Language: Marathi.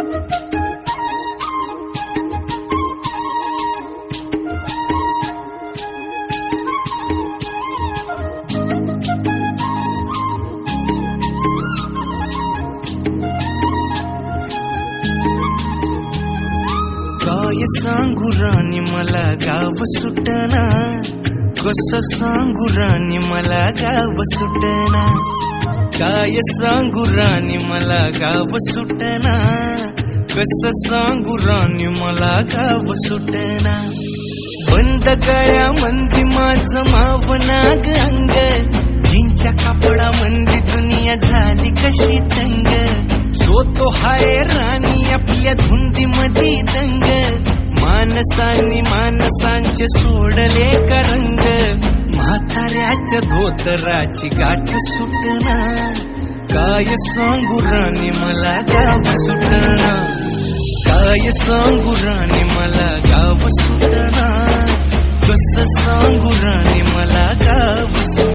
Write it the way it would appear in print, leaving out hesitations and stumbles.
काय सांगू राणी मला गाव सुटना, कसं सांगू राणी मला गाव सुटना, काय सांगू राणी मला गाव सुटना, कसं सांगू राणी मला गाव सुटना. बंद गळ्या मंदी माझं मावनाग अंग, जिंच्या कापडा मंदी दुनिया झाली कशी तंग. जो तो हाय राणी आपल्या धुंदी मधी दंग, मानसांनी मानसांचे सोडले का रंग. म्हाताऱ्याच्या धोतराची गाठ सुटना, काय सांगू राणी मला गाव सुटना, काय सांगू राणी मला गाव सुटना, कसं सांगू राणी मला गाव सुटना.